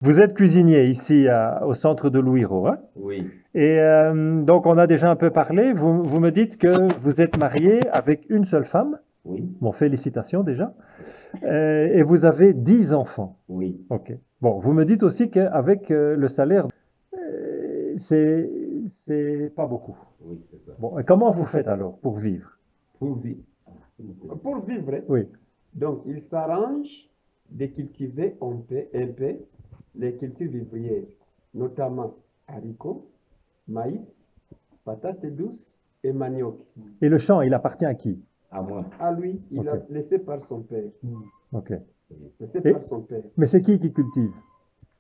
Vous êtes cuisinier ici au centre de Louiro, hein? Oui, Et donc on a déjà un peu parlé. Vous me dites que vous êtes marié avec une seule femme. oui, Bon, félicitations déjà. Et vous avez 10 enfants. oui. Ok. Bon, vous me dites aussi qu'avec le salaire, c'est pas beaucoup. Oui, c'est ça. Bon, et comment vous faites alors pour vivre? Pour vivre. Pour vivre, hein. Oui. Donc, il s'arrange de cultiver un peu les cultures vivrières, notamment haricots, maïs, patates douces et manioc. Et le champ, il appartient à qui? À moi. À lui, il Ok. a laissé par son père. Ok. Laissé Et- par son père. Mais c'est qui cultive?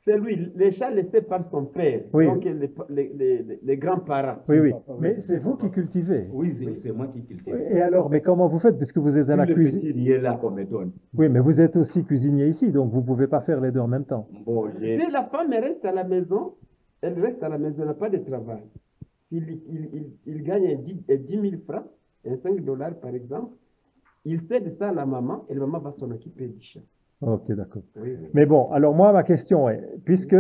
C'est lui, les champs laissés par son père. Oui. Donc, les grands-parents. Oui, oui. Mais c'est vous qui cultivez. Oui, c'est moi qui cultive. Et alors, mais comment vous faites? Puisque vous êtes à la Le cuisine. petit riz là qu'on me donne. Oui, mais vous êtes aussi cuisinier ici, donc vous pouvez pas faire les deux en même temps. Bon, j'ai. Si la femme reste à la maison, elle reste à la maison, elle n'a pas de travail. Il gagne 10 000 francs, 5 dollars par exemple, il cède ça à la maman et la maman va s'en occuper du chat. Ok, d'accord. Oui, oui. Mais bon, alors moi, ma question est, puisque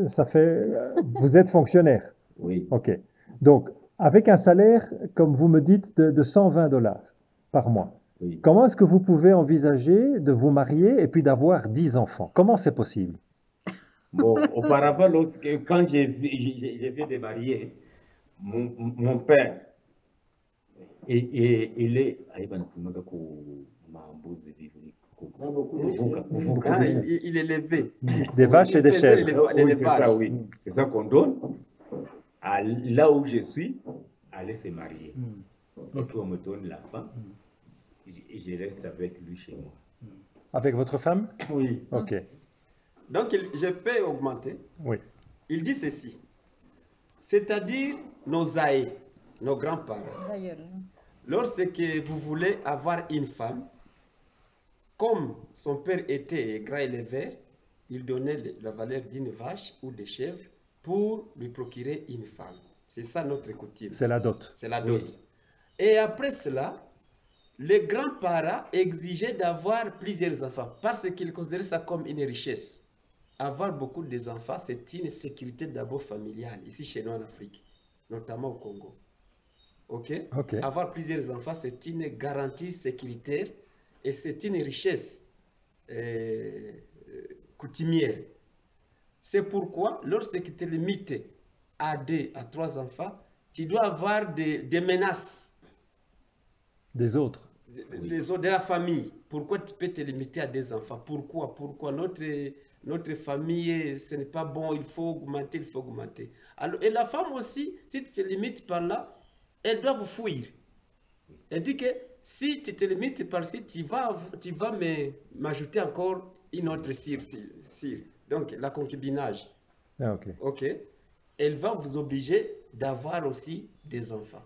ça fait, vous êtes fonctionnaire, Oui. ok. Donc, avec un salaire, comme vous me dites, de 120 dollars par mois, Oui. comment est-ce que vous pouvez envisager de vous marier et puis d'avoir 10 enfants? Comment c'est possible? Bon, auparavant, quand j'ai fait des mariés, mon père, il est. Ah, il est élevé. Des vaches et des chèvres. Oui, c'est ça, oui. C'est ça qu'on donne. Là où je suis, aller se marier. Et puis on me donne la femme. Et je reste avec lui chez moi. Avec votre femme? Oui. Ok, Donc, je peux augmenter. oui. Il dit ceci, c'est-à-dire nos aïeux, nos grands-parents. Lorsque vous voulez avoir une femme, comme son père était grand éleveur, il donnait la valeur d'une vache ou des chèvres pour lui procurer une femme. C'est ça notre coutume. C'est la dot. C'est la dot. Et après cela, les grands-parents exigeaient d'avoir plusieurs enfants parce qu'ils considéraient ça comme une richesse. Avoir beaucoup d'enfants, c'est une sécurité d'abord familiale, ici chez nous en Afrique, notamment au Congo. Ok? Ok. Avoir plusieurs enfants, c'est une garantie sécuritaire et c'est une richesse coutumière. C'est pourquoi, lorsque tu te limites à 2 à 3 enfants, tu dois avoir des menaces. Des autres. Les autres de la famille. Pourquoi tu peux te limiter à des enfants? Pourquoi notre famille, ce n'est pas bon, il faut augmenter, il faut augmenter. Alors, et la femme aussi, si tu te limites par là, elle doit vous fuir. Elle dit que si tu te limites par ci, tu vas m'ajouter encore une autre cire. Donc, la concubinage. Ah, ok. Ok? Elle va vous obliger d'avoir aussi des enfants.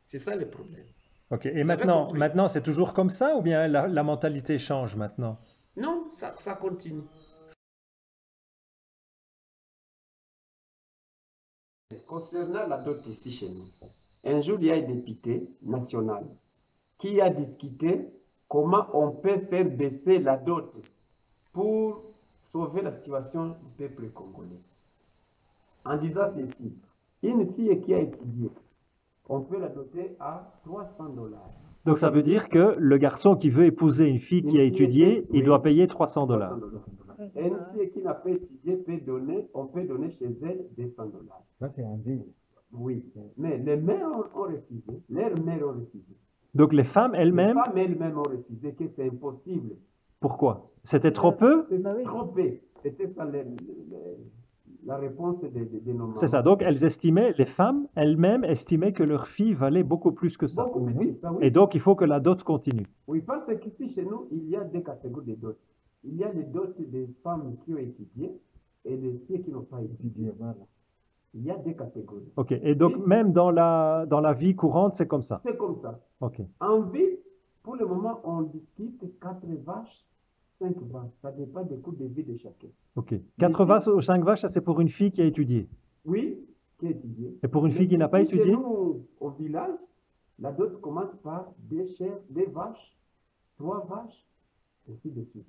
C'est ça le problème. Ok. Et avez maintenant, compris. maintenant c'est toujours comme ça ou bien la mentalité change maintenant? Non, ça continue. Concernant la dot ici chez nous, un jour il y a un député national qui a discuté comment on peut faire baisser la dot pour sauver la situation du peuple congolais. En disant ceci, une fille qui a étudié, on peut la doter à 300 dollars. Donc ça veut dire que le garçon qui veut épouser une fille qui a étudié, il doit payer 300 dollars. Et une fille qui n'a pas étudié on peut donner chez elle 200 dollars. Ça, c'est un deal. Oui, mais les mères ont refusé, leurs mères ont refusé. Donc les femmes Les elles-mêmes, femmes elles-mêmes ont refusé que c'est impossible. pourquoi? C'était trop peu? C'est trop peu. C'était ça la réponse de nos mamans. C'est ça. Donc elles estimaient, les femmes elles-mêmes estimaient que leur fille valait beaucoup plus que ça. Beaucoup plus que ça, oui. Et donc il faut que la dot continue. Oui, parce qu'ici chez nous, il y a deux catégories de dots. Il y a les dots des femmes qui ont étudié et des filles qui n'ont pas étudié. Voilà. Il y a deux catégories. Ok. Et donc même dans la vie courante, c'est comme ça. C'est comme ça. Ok. En ville, pour le moment, on discute 4 vaches, 5 vaches. Ça dépend des coûts de vie de chacun. Ok. 4 vaches ou 5 vaches, ça c'est pour une fille qui a étudié. Oui, qui a étudié. Et pour une fille qui n'a pas Ici, étudié? Chez nous, au village, la dot commence par 2 chèvres, 2 vaches, 3 vaches, ainsi de suite.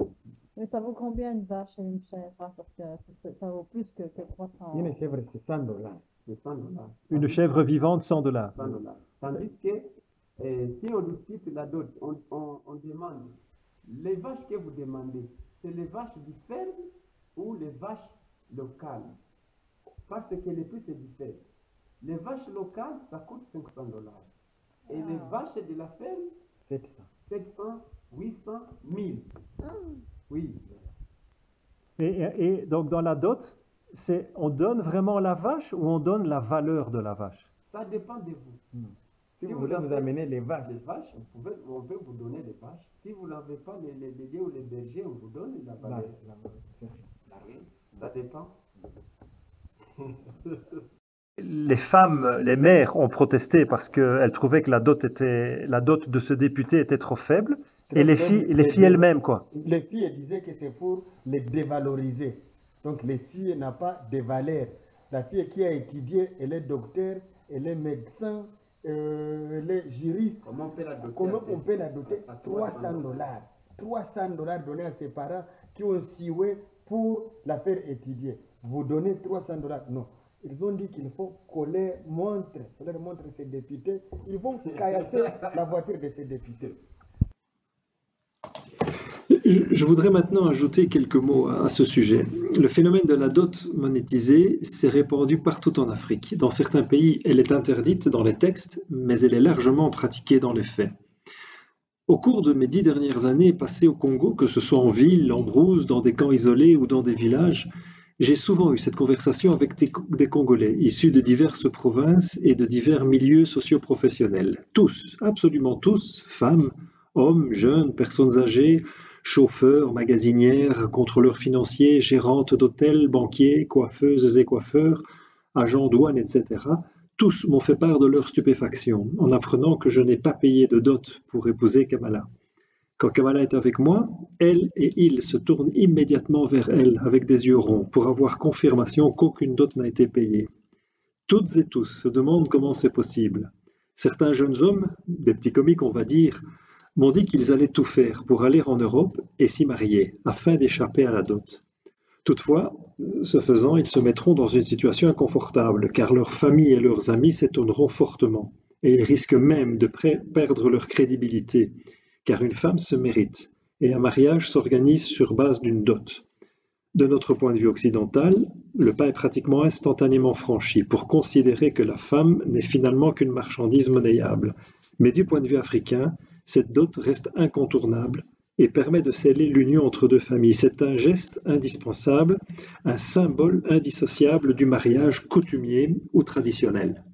Mais ça vaut combien une vache et une chèvre? Parce que ça vaut plus que 300. Une chèvre, c'est 100 dollars. C'est 100 dollars. Une chèvre vivante, 100 $. 100 dollars. Tandis que si on discute la dot, on demande les vaches que vous demandez, c'est les vaches du ferme ou les vaches locales? Parce que les prix c'est diffère. Les vaches locales, ça coûte 500 dollars. Et les vaches de la ferme, 700, 800, 1000. Oui. Et donc dans la dot, on donne vraiment la vache ou on donne la valeur de la vache? Ça dépend de vous. Si vous voulez vous amener les vaches, on peut vous donner les vaches. Si vous n'avez pas les laitiers ou les bergers, on vous donne la valeur. Ça dépend. Les femmes, les mères ont protesté parce qu'elles trouvaient que la dot de ce député était trop faible. Et les filles elles-mêmes, quoi. Les filles elles disaient que c'est pour les dévaloriser. Donc les filles n'ont pas de valeur. La fille qui a étudié, elle est docteur, elle est médecin, elle est juriste. Comment on peut la doter? Comment on peut la doter? 300 dollars. 300 dollars donnés à ses parents qui ont sioué pour la faire étudier. Vous donnez 300 dollars? Non. Ils ont dit qu'il faut qu'on leur montre ces députés. Ils vont caillasser la voiture de ces députés. Je voudrais maintenant ajouter quelques mots à ce sujet. Le phénomène de la dot monétisée s'est répandu partout en Afrique. Dans certains pays, elle est interdite dans les textes, mais elle est largement pratiquée dans les faits. Au cours de mes 10 dernières années passées au Congo, que ce soit en ville, en brousse, dans des camps isolés ou dans des villages, j'ai souvent eu cette conversation avec des Congolais, issus de diverses provinces et de divers milieux socio-professionnels. Tous, absolument tous, femmes, hommes, jeunes, personnes âgées, chauffeurs, magasinières, contrôleurs financiers, gérantes d'hôtels, banquiers, coiffeuses et coiffeurs, agents douanes, etc. Tous m'ont fait part de leur stupéfaction en apprenant que je n'ai pas payé de dot pour épouser Kamala. Quand Kamala est avec moi, elle et il se tournent immédiatement vers elle avec des yeux ronds pour avoir confirmation qu'aucune dot n'a été payée. Toutes et tous se demandent comment c'est possible. Certains jeunes hommes, des petits comiques on va dire, m'ont dit qu'ils allaient tout faire pour aller en Europe et s'y marier, afin d'échapper à la dot. Toutefois, ce faisant, ils se mettront dans une situation inconfortable, car leurs familles et leurs amis s'étonneront fortement, et ils risquent même de perdre leur crédibilité, car une femme se mérite, et un mariage s'organise sur base d'une dot. De notre point de vue occidental, le pas est pratiquement instantanément franchi pour considérer que la femme n'est finalement qu'une marchandise monnayable. Mais du point de vue africain, cette dot reste incontournable et permet de sceller l'union entre deux familles. C'est un geste indispensable, un symbole indissociable du mariage coutumier ou traditionnel.